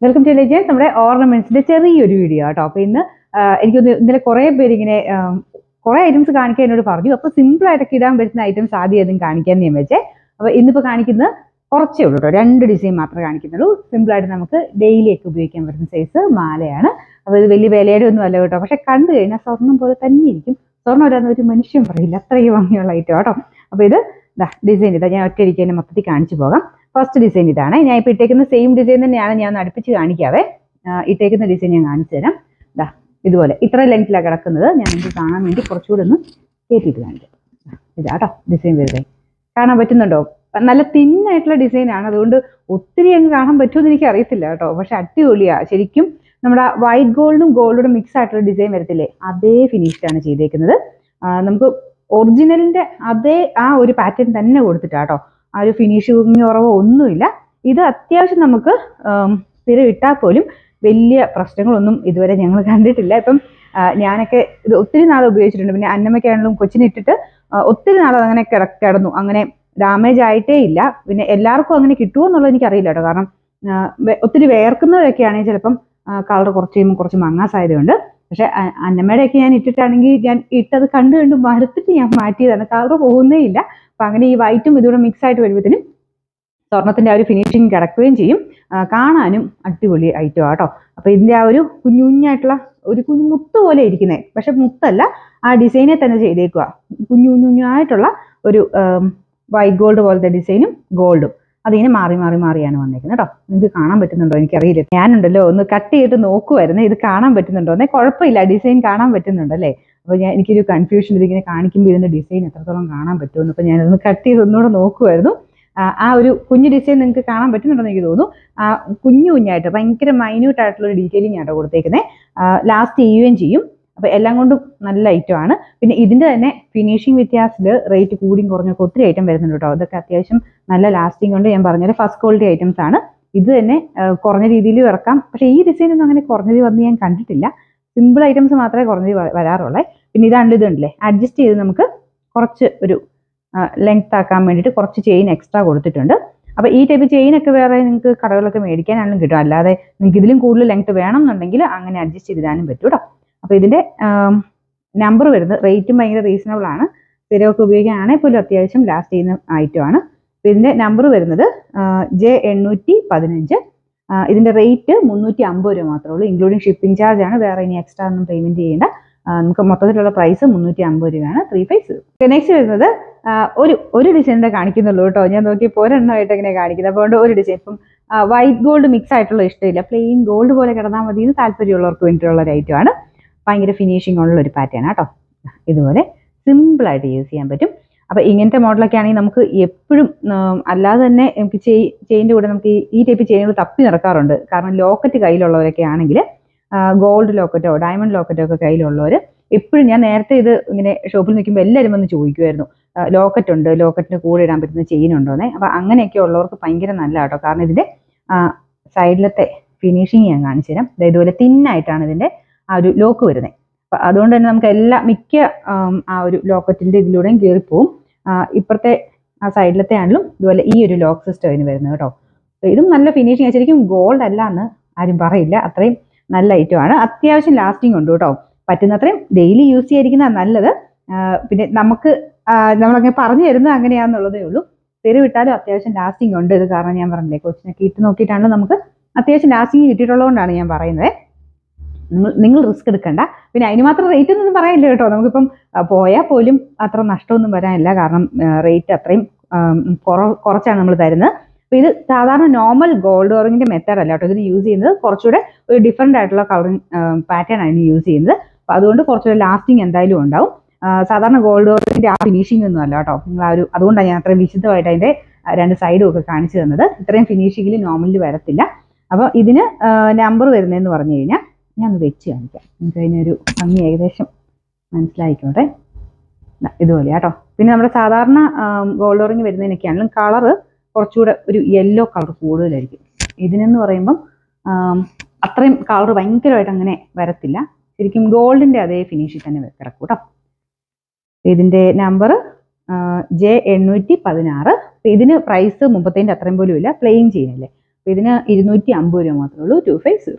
Welcome to legends. നമ്മുടെ ഓർണമെന്റ്സിന്റെ ചെറിയൊരു video കേട്ടോ. അപ്പൊ എനിക്കൊന്ന് ഇന്നലെ കുറെ പേര് ഇങ്ങനെ കുറെ ഐറ്റംസ് കാണിക്കാൻ എന്നോട് പറഞ്ഞു. അപ്പൊ സിമ്പിൾ ആയിട്ടൊക്കെ ഇടാൻ പറ്റുന്ന ഐറ്റംസ് ആദ്യം കാണിക്കാൻ ഞാൻ വെച്ചേ. അപ്പൊ ഇന്നിപ്പോ കാണിക്കുന്നത് കുറച്ചേ ഉള്ളൂ കേട്ടോ, 2 ഡിസൈൻ മാത്രമേ കാണിക്കുന്നുള്ളൂ. സിമ്പിൾ ആയിട്ട് നമുക്ക് ഡെയിലി ഒക്കെ ഉപയോഗിക്കാൻ പറ്റുന്ന സൈസ് മാലയാണ്. അപ്പൊ ഇത് വലിയ വിലയുടെ ഒന്നും അല്ല കേട്ടോ, പക്ഷെ കണ്ടു കഴിഞ്ഞാൽ സ്വർണ്ണം പോലെ തന്നെ ഇരിക്കും. സ്വർണ്ണം ഇല്ലാന്ന് ഒരു മനുഷ്യൻ പറയില്ല, അത്രയും ഭംഗിയുള്ള ഐറ്റം കേട്ടോ. അപ്പൊ ഇത് ഡിസൈൻ ഇതാ, ഞാൻ ഒറ്റയടിക്ക് തന്നെ മൊത്തത്തിൽ കാണിച്ചു പോകാം. ഫസ്റ്റ് ഡിസൈൻ ഇതാണ്. ഞാൻ ഇപ്പൊ ഇട്ടേക്കുന്ന സെയിം ഡിസൈൻ തന്നെയാണ്, ഞാൻ അടുപ്പിച്ച് കാണിക്കാവേ. ഇട്ടേക്കുന്ന ഡിസൈൻ ഞാൻ കാണിച്ചു തരാം. ഇതാ ഇതുപോലെ ഇത്ര ലെങ്ത്തിലാണ് കിടക്കുന്നത്. ഞാൻ നിങ്ങൾക്ക് കാണാൻ വേണ്ടി കുറച്ചുകൂടെ ഒന്ന് കയറ്റിയിട്ട് കാണിക്കാം. ഇതാട്ടോ ഡിസൈൻ വരുന്നത്, കാണാൻ പറ്റുന്നുണ്ടോ? നല്ല തിന്നായിട്ടുള്ള ഡിസൈനാണ്, അതുകൊണ്ട് ഒത്തിരി അങ്ങ് കാണാൻ പറ്റുമെന്ന് എനിക്ക് അറിയത്തില്ല കേട്ടോ. പക്ഷെ അടിപൊളിയാ ശരിക്കും. നമ്മുടെ വൈറ്റ് ഗോൾഡും ഗോൾഡും മിക്സ് ആയിട്ടുള്ള ഡിസൈൻ വരത്തില്ലേ, അതേ ഫിനിഷിലാണ് ചെയ്തേക്കുന്നത്. നമുക്ക് ഒറിജിനലിന്റെ അതേ ആ ഒരു പാറ്റേൺ തന്നെ കൊടുത്തിട്ടാട്ടോ. ആ ഒരു ഫിനിഷിങ് കുറവോ ഒന്നുമില്ല. ഇത് അത്യാവശ്യം നമുക്ക് സ്ഥിരം ഇട്ടാൽ പോലും വലിയ പ്രശ്നങ്ങളൊന്നും ഇതുവരെ ഞങ്ങൾ കണ്ടിട്ടില്ല. ഇപ്പം ഞാനൊക്കെ ഇത് ഒത്തിരി നാൾ ഉപയോഗിച്ചിട്ടുണ്ട്. പിന്നെ അന്നമ്മയ്ക്കാണെങ്കിലും കൊച്ചിനിട്ടിട്ട് ഒത്തിരി നാൾ അങ്ങനെ കിടന്നു, അങ്ങനെ ഡാമേജ് ആയിട്ടേ ഇല്ല. പിന്നെ എല്ലാവർക്കും അങ്ങനെ കിട്ടുമോ എന്നുള്ളത് എനിക്കറിയില്ല കേട്ടോ. കാരണം ഒത്തിരി വേർക്കുന്നവരൊക്കെ ആണെങ്കിൽ ചിലപ്പം കളർ കുറച്ച് മങ്ങാ സാധ്യതയുണ്ട്. പക്ഷെ അന്നമ്മയുടെയൊക്കെ ഞാൻ ഇട്ടിട്ടാണെങ്കിൽ ഞാൻ ഇട്ടത് കണ്ടു മടുത്തിട്ട് ഞാൻ മാറ്റിയതാണ്. കളർ പോകുന്നേ ഇല്ല. അപ്പൊ അങ്ങനെ ഈ വൈറ്റും ഇതുകൂടെ മിക്സ് ആയിട്ട് വരുമ്പോഴത്തേനും സ്വർണത്തിന്റെ ആ ഒരു ഫിനിഷിങ് കിടക്കുകയും ചെയ്യും. കാണാനും അടിപൊളി ഐറ്റം ആട്ടോ. അപ്പൊ ഇതിന്റെ ആ ഒരു കുഞ്ഞുഞ്ഞായിട്ടുള്ള ഒരു കുഞ്ഞു മുത്ത് പോലെ ഇരിക്കുന്നത്, പക്ഷെ മുത്തല്ല, ആ ഡിസൈനെ തന്നെ ചെയ്തേക്കുക. കുഞ്ഞുഞ്ഞായിട്ടുള്ള ഒരു വൈറ്റ് ഗോൾഡ് പോലത്തെ ഡിസൈനും ഗോൾഡും അതിങ്ങനെ മാറിയാണ് വന്നേക്കുന്നത് കേട്ടോ. നിങ്ങൾക്ക് കാണാൻ പറ്റുന്നുണ്ടോ എനിക്കറിയില്ല. ഞാനുണ്ടല്ലോ ഒന്ന് കട്ട് ചെയ്തിട്ട് നോക്കുമായിരുന്നു, ഇത് കാണാൻ പറ്റുന്നുണ്ടോ എന്നേ. കുഴപ്പമില്ല, ഡിസൈൻ കാണാൻ പറ്റുന്നുണ്ടല്ലേ. അപ്പൊ എനിക്കൊരു കൺഫ്യൂഷൻ, ഇതിങ്ങനെ കാണിക്കുമ്പോൾ ഇതിന്റെ ഡിസൈൻ എത്രത്തോളം കാണാൻ പറ്റുമെന്ന്. അപ്പൊ ഞാനതൊന്ന് കട്ട് ചെയ്ത് ഒന്നുകൂടെ നോക്കുമായിരുന്നു. ആ ഒരു കുഞ്ഞു ഡിസൈൻ നിങ്ങൾക്ക് കാണാൻ പറ്റുന്നുണ്ടെന്ന് എനിക്ക് തോന്നുന്നു. ആ കുഞ്ഞായിട്ട് ഭയങ്കര മൈന്യൂട്ട് ആയിട്ടുള്ള ഒരു ഡീറ്റെയിലിംഗ് ആട്ടോ കൊടുത്തേക്കുന്നത്. ലാസ്റ്റ് ചെയ്യുകയും ചെയ്യും. അപ്പൊ എല്ലാം കൊണ്ടും നല്ല ഐറ്റം ആണ്. പിന്നെ ഇതിന്റെ തന്നെ ഫിനിഷിംഗ് വ്യത്യാസത്തിൽ റേറ്റ് കൂടിയും കുറഞ്ഞൊക്കെ ഒത്തിരി ഐറ്റം വരുന്നുണ്ട് കേട്ടോ. അതൊക്കെ അത്യാവശ്യം നല്ല ലാസ്റ്റിംഗ് കൊണ്ട് ഞാൻ പറഞ്ഞത് ഫസ്റ്റ് ക്വാളിറ്റി ഐറ്റംസ് ആണ്. ഇത് തന്നെ കുറഞ്ഞ രീതിയിൽ ഇറക്കാം. പക്ഷെ ഈ ഡിസൈൻ ഒന്നും അങ്ങനെ കുറഞ്ഞത് വന്ന് ഞാൻ കണ്ടിട്ടില്ല. സിമ്പിൾ ഐറ്റംസ് മാത്രമേ കുറഞ്ഞത് വരാറുള്ളൂ. പിന്നെ ഇതുണ്ടല്ലേ, അഡ്ജസ്റ്റ് ചെയ്ത് നമുക്ക് കുറച്ച് ഒരു ലെങ്ത് ആക്കാൻ വേണ്ടിയിട്ട് കുറച്ച് ചെയിൻ എക്സ്ട്രാ കൊടുത്തിട്ടുണ്ട്. അപ്പൊ ഈ ടൈപ്പ് ചെയിൻ ഒക്കെ വേറെ നിങ്ങൾക്ക് കടകളിലൊക്കെ മേടിക്കാനാണെങ്കിലും കിട്ടും. അല്ലാതെ നിങ്ങൾക്ക് ഇതിലും കൂടുതൽ ലെങ്ത് വേണം എന്നുണ്ടെങ്കിൽ അങ്ങനെ അഡ്ജസ്റ്റ് ചെയ്തിടാനും പറ്റും കേട്ടോ. അപ്പൊ ഇതിന്റെ നമ്പർ വരുന്നത് റേറ്റും ഭയങ്കര റീസണബിൾ ആണ്. സ്ഥിരമൊക്കെ ഉപയോഗിക്കാനാണെങ്കിൽ പോലും അത്യാവശ്യം ലാസ്റ്റ് ചെയ്യുന്ന ഐറ്റം ആണ്. ഇതിന്റെ നമ്പർ വരുന്നത് J815. ഇതിന്റെ റേറ്റ് 350 രൂപ മാത്രമേ ഉള്ളൂ, ഇൻക്ലൂഡിങ് ഷിപ്പിംഗ് ചാർജ് ആണ്. വേറെ ഇനി എക്സ്ട്രാ ഒന്നും പേയ്മെന്റ് ചെയ്യേണ്ട. നമുക്ക് മൊത്തത്തിലുള്ള പ്രൈസ് 350 രൂപയാണ്, 350. നെക്സ്റ്റ് വരുന്നത് ഒരു ഡിസൈനിന്റെ കാണിക്കുന്നുള്ളൂ കേട്ടോ. ഞാൻ നോക്കിയപ്പോൾ ഒരെണ്ണമായിട്ട് എങ്ങനെ കാണിക്കുന്നത്. അതുകൊണ്ട് ഒരു ഡിസൈൻ ഇപ്പം വൈറ്റ് ഗോൾഡ് മിക്സ് ആയിട്ടുള്ള ഇഷ്ടമില്ല, പ്ലെയിൻ ഗോൾഡ് പോലെ കിടന്നാൽ മതി എന്ന് താല്പര്യമുള്ളവർക്ക് വേണ്ടിയിട്ടുള്ള ഒരു ഐറ്റം ആണ്. ഭയങ്കര ഫിനിഷിംഗ് ഉള്ള ഒരു പാറ്റേൺ കേട്ടോ. ഇതുപോലെ സിമ്പിൾ ആയിട്ട് യൂസ് ചെയ്യാൻ പറ്റും. അപ്പൊ ഇങ്ങനത്തെ മോഡലൊക്കെ ആണെങ്കിൽ നമുക്ക് എപ്പോഴും അല്ലാതെ തന്നെ നമുക്ക് ചെയിൻ്റെ കൂടെ നമുക്ക് ഈ ടൈപ്പ് ചെയിനുകൾ തപ്പി നടക്കാറുണ്ട്. കാരണം ലോക്കറ്റ് കയ്യിലുള്ളവരൊക്കെ ആണെങ്കിൽ ഗോൾഡ് ലോക്കറ്റോ ഡയമണ്ട് ലോക്കറ്റോ ഒക്കെ കയ്യിലുള്ളവർ എപ്പോഴും, ഞാൻ നേരത്തെ ഇത് ഇങ്ങനെ ഷോപ്പിൽ നിൽക്കുമ്പോൾ എല്ലാവരും വന്ന് ചോദിക്കുമായിരുന്നു, ലോക്കറ്റ് ഉണ്ട്, ലോക്കറ്റിന് കൂടെ ഇടാൻ പറ്റുന്ന ചെയിൻ ഉണ്ടോന്നേ. അപ്പൊ അങ്ങനെയൊക്കെ ഉള്ളവർക്ക് ഭയങ്കര നല്ല കേട്ടോ. കാരണം ഇതിന്റെ സൈഡിലത്തെ ഫിനിഷിങ് ഞാൻ കാണിച്ചു തരാം. ഇതുപോലെ തിന്നായിട്ടാണ് ഇതിന്റെ ആ ഒരു ലോക്ക് വരുന്നത്. അപ്പൊ അതുകൊണ്ട് തന്നെ നമുക്ക് മിക്ക ആ ഒരു ലോക്കറ്റിന്റെ ഇതിലൂടെയും കയറിപ്പോവും. ഇപ്പുറത്തെ ആ സൈഡിലത്തെ ആണെങ്കിലും ഇതുപോലെ ഈ ഒരു ലോക്ക് സിസ്റ്റം അതിന് വരുന്നത് കേട്ടോ. ഇതും നല്ല ഫിനിഷിങ്. ശരിക്കും ഗോൾഡ് അല്ല എന്ന് ആരും പറയില്ല, അത്രയും നല്ല ഐറ്റം ആണ്. അത്യാവശ്യം ലാസ്റ്റിംഗ് ഉണ്ട് കേട്ടോ. പറ്റുന്നത്രയും ഡെയിലി യൂസ് ചെയ്യാതിരിക്കുന്നതാണ് നല്ലത്. പിന്നെ നമ്മളങ്ങനെ പറഞ്ഞു തരുന്നത് അങ്ങനെയാണെന്നുള്ളതേ ഉള്ളൂ. വിട്ടാലും അത്യാവശ്യം ലാസ്റ്റിംഗ് ഉണ്ട്. ഇത് കാരണം ഞാൻ പറഞ്ഞില്ലേ, കൊച്ചിനൊക്കെ ഇട്ട് നോക്കിയിട്ടാണ് നമുക്ക് അത്യാവശ്യം ലാസ്റ്റിംഗ് കിട്ടിയിട്ടുള്ളതുകൊണ്ടാണ് ഞാൻ പറയുന്നത്. നിങ്ങൾ റിസ്ക് എടുക്കണ്ട. പിന്നെ അതിന് മാത്രം റേറ്റ് ഒന്നും പറയാനില്ല കേട്ടോ. നമുക്കിപ്പം പോയാൽ പോലും അത്ര നഷ്ടമൊന്നും വരാനില്ല. കാരണം റേറ്റ് അത്രയും കുറച്ചാണ് നമ്മൾ തരുന്നത്. അപ്പൊ ഇത് സാധാരണ നോർമൽ ഗോൾഡ് ഓറിങ്ങിന്റെ മെത്തേഡ് അല്ല കേട്ടോ. ഇതിന് യൂസ് ചെയ്യുന്നത് കുറച്ചുകൂടെ ഒരു ഡിഫറെന്റ് ആയിട്ടുള്ള കളറിങ് പാറ്റേൺ ആണ് ഇതിന് യൂസ് ചെയ്യുന്നത്. അപ്പൊ അതുകൊണ്ട് കുറച്ചുകൂടെ ലാസ്റ്റിംഗ് എന്തായാലും ഉണ്ടാവും. സാധാരണ ഗോൾഡ് ഓറിങ്ങിന്റെ ആ ഫിനിഷിംഗ് ഒന്നും അല്ല കേട്ടോ. നിങ്ങൾ അതുകൊണ്ടാണ് ഞാൻ അത്രയും വിശദമായിട്ട് അതിന്റെ 2 സൈഡും ഒക്കെ കാണിച്ചു തന്നത്. ഇത്രയും ഫിനിഷിംഗിൽ നോർമലി വരത്തില്ല. അപ്പൊ ഇതിന് നമ്പർ വരുന്നതെന്ന് പറഞ്ഞു കഴിഞ്ഞാൽ ഞാനത് വെച്ച് കാണിക്കാം, നിങ്ങൾക്ക് അതിനൊരു ഭംഗി ഏകദേശം മനസ്സിലായിക്കോട്ടെ. ഇതുപോലെ കേട്ടോ. പിന്നെ നമ്മുടെ സാധാരണ ഗോൾഡ് ഓറിങ് വരുന്നതിനൊക്കെയാണെങ്കിലും കളറ് കുറച്ചുകൂടെ ഒരു യെല്ലോ കളർ കൂടുതലായിരിക്കും. ഇതിനെന്ന് പറയുമ്പം അത്രയും കളർ ഭയങ്കരമായിട്ട് അങ്ങനെ വരത്തില്ല. ശരിക്കും ഗോൾഡിന്റെ അതേ ഫിനിഷിൽ തന്നെ കിടക്കും കേട്ടോ. ഇതിന്റെ നമ്പർ J816. ഇതിന് പ്രൈസ് 35 അത്രയും പോലും ഇല്ല, പ്ലെയിൻ ചെയിനല്ലേ. ഇതിന് 250 രൂപ മാത്രമേ ഉള്ളൂ 250.